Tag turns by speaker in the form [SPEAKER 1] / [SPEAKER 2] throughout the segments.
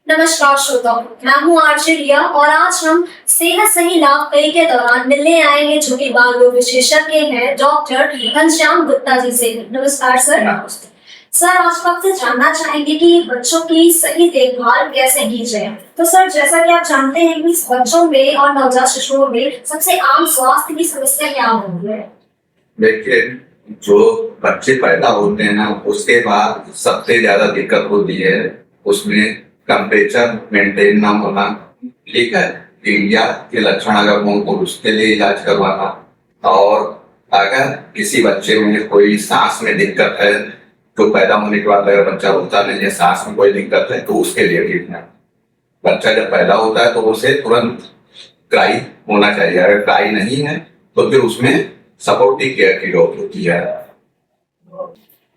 [SPEAKER 1] नमस्कार श्रोताओं, मैं हूँ आरजे रिया और आज हम सेहत सही लाभ कई के दौरान मिलने आएंगे जो कि बाल रोग विशेषज्ञ हैं डॉक्टर घनश्याम गुप्ता जी से। नमस्कार सर।
[SPEAKER 2] नमस्ते।
[SPEAKER 1] सर, आज हम आपसे जानना चाहेंगे कि बच्चों की सही देखभाल कैसे की जाए। तो सर, जैसा कि आप जानते हैं कि बच्चों में और नवजात शिशुओं में सबसे आम स्वास्थ्य की समस्या क्या होती है?
[SPEAKER 2] देखिए, जो बच्चे पैदा होते हैं ना, उसके बाद सबसे ज्यादा दिक्कत होती है उसमें टेम्परेचर मेंटेन ना होना। ठीक है, पीलिया के लक्षण अगर हों तो उसके लिए इलाज करवाना। और अगर किसी बच्चे में कोई सांस में दिक्कत है तो पैदा होने के बाद अगर बच्चा होता नहीं है, सांस में कोई दिक्कत है तो उसके लिए ट्रीटमेंट। बच्चा जब पैदा होता है तो उसे तुरंत क्राई होना चाहिए। अगर क्राई नहीं है तो फिर उसमें सपोर्टिव केयर की जरूरत होती है।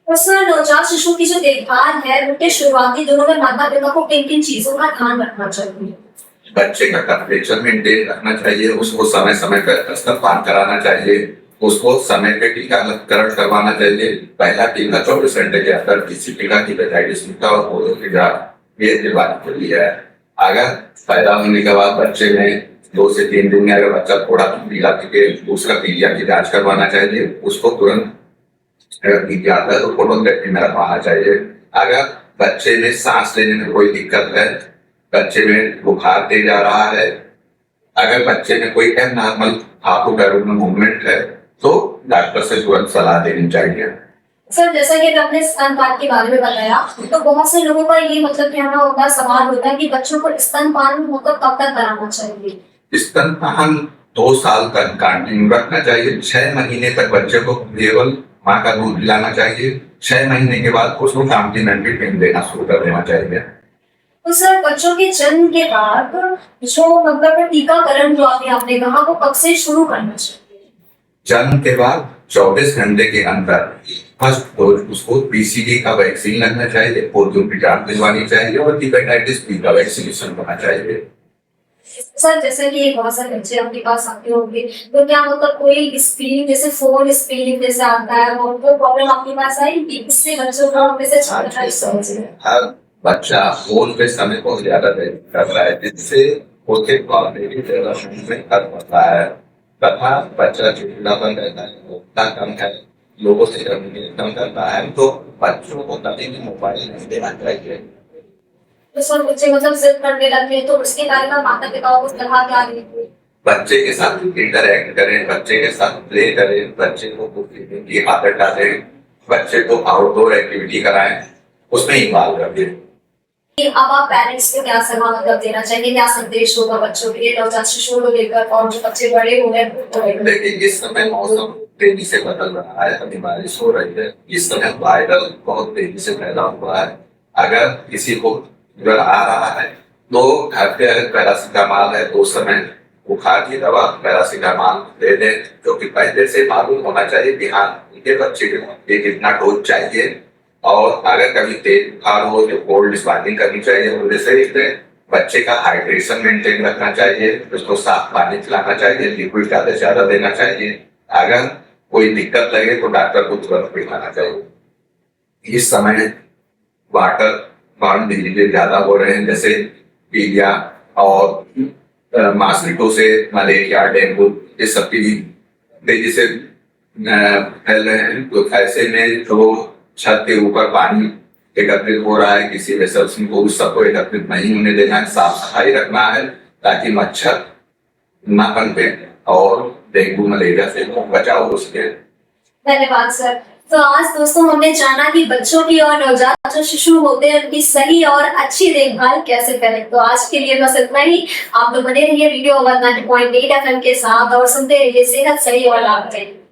[SPEAKER 1] तो सर, नवजात शिशु की जो देखभाल है उनके शुरुआती दिनों में माता पिता को किन किन चीजों का ध्यान रखना चाहिए?
[SPEAKER 2] बच्चे का टेम्परेचर मेंटेन रखना चाहिए, उसको समय समय पर स्तनपान कराना चाहिए, उसको समय पे टीकाकरण करवाना चाहिए। पहला टीका 24 घंटे के अंदर किसी टीका की हेपेटाइटिस टीका और पोलियो टीका ये दिलवानी के लिए है। अगर पैदा होने के बाद बच्चे में 2 से 3 दिन में अगर बच्चा थोड़ा पीला दिखे, दूसरा पीलिया की जांच करवाना चाहिए। उसको तुरंत अगर पीलिया आता है तो कोलोनोस्कोपी में रखवाना चाहिए। अगर बच्चे में सांस लेने में कोई दिक्कत है, बच्चे में बुखार तेज आ रहा है, अगर बच्चे में कोई एबनॉर्मल हाथों पैरों में मूवमेंट है तो डॉक्टर से तुरंत सलाह देनी चाहिए।
[SPEAKER 1] सर, जैसा कि आपने स्तनपान के बारे में बताया, तो बहुत से लोगों का ये कहना होता है, सवाल होता है कि बच्चों को स्तनपान कब तक कराना चाहिए?
[SPEAKER 2] स्तनपान 2 साल तक कंटिन्यू रखना चाहिए। 6 महीने तक बच्चे को केवल माँ का दूध पिलाना चाहिए। 6 महीने के बाद उसको कॉम्प्लीमेंट्री फीड देना शुरू कर देना चाहिए।
[SPEAKER 1] तो सर, बच्चों के जन्म के बाद जो टीकाकरण जो आपने कहा वो कब से शुरू करना चाहिए?
[SPEAKER 2] जन्म के बाद 24 घंटे के अंदर फर्स्ट डोज उसको पीसीडी का वैक्सीन लगना चाहिए, पोलियो की जांच दिलवानी चाहिए और हेपेटाइटिस बी का वैक्सीनेशन होना चाहिए।
[SPEAKER 1] सर, जैसे कि बहुत सारे बच्चे आपके पास आते होंगे, तो क्या कोई स्क्रीनिंग जैसे फोन स्क्रीनिंग जैसे आता है और वो प्रॉब्लम आपके पास आई कि इससे बच्चों को मैसेज
[SPEAKER 2] हर बच्चा फोन पे समय बहुत ज्यादा कर रहा है, जिससे उसके कॉग्निटिव डेवलपमेंट में कर पड़ता है तथा बच्चा चिड़चिड़ापन रहता है, भोगता कम है, लोगों से कम्युनिकेशन करता है। तो बच्चों को कभी भी मोबाइल नहीं देना चाहिए।
[SPEAKER 1] तो सर, बच्चे जिद करने लगे तो उसके बारे में माता पिताओं को सलाह क्या देंगे?
[SPEAKER 2] बच्चे के साथ इंटरैक्ट करें, बच्चे के साथ प्ले करें, बच्चे को कुछ सीखने की आदत डालें, बच्चे को आउटडोर एक्टिविटी कराएं, उसमें इन्वॉल्व करें।
[SPEAKER 1] अब आप पेरेंट्स को क्या सलाह देना चाहिए, क्या संदेश होगा बच्चों के लिए, नवजात शिशुओं को लेकर और जो बच्चे बड़े हो गए?
[SPEAKER 2] देखिए, इस समय मौसम तेजी से बदल रहा है, अभी बारिश हो रही है, इस समय वायरल बहुत तेजी से फैला हुआ है। अगर किसी को फीवर आ रहा है तो घर पे अगर पैरासीटामॉल है तो उस समय बुखार की दवा पैरासीटामॉल दे दें, क्योंकि पहले से मालूम होना चाहिए कि हाँ उनके बच्चे को कितना डोज चाहिए। और अगर कभी तेज बुखार हो तो कोल्ड स्पार्किंग करनी चाहिए। जैसे बच्चे का हाइड्रेशन मेंटेन रखना चाहिए, उसको साफ पानी पिलाना चाहिए, लिक्विड ज्यादा से ज्यादा देना चाहिए। अगर कोई दिक्कत लगे तो डॉक्टर को तुरंत दिखाना चाहिए। इस समय वाटर बॉर्न डिजीज ज्यादा हो रहे हैं, जैसे पीलिया और मॉस्किटो से मलेरिया, डेंगू, ये सब की तेजी से फैल रहे हैं। तो ऐसे में तो छत के ऊपर पानी एकत्रित हो रहा है, किसी वेसल्स को उस सबको एकत्रित नहीं होने देना है, साफ सफाई रखना है ताकि मच्छर ना पनपे और डेंगू मलेरिया से बचाव हो सके।
[SPEAKER 1] धन्यवाद सर। तो आज दोस्तों हमने जाना कि बच्चों की और नवजात जो शिशु होते हैं उनकी सही और अच्छी देखभाल कैसे करें। तो आज के लिए बस इतना ही। आप लोग बने रहिए रेडियो 90.8 FM के साथ और सुनते रहिए सेहत सही और लाभदायक।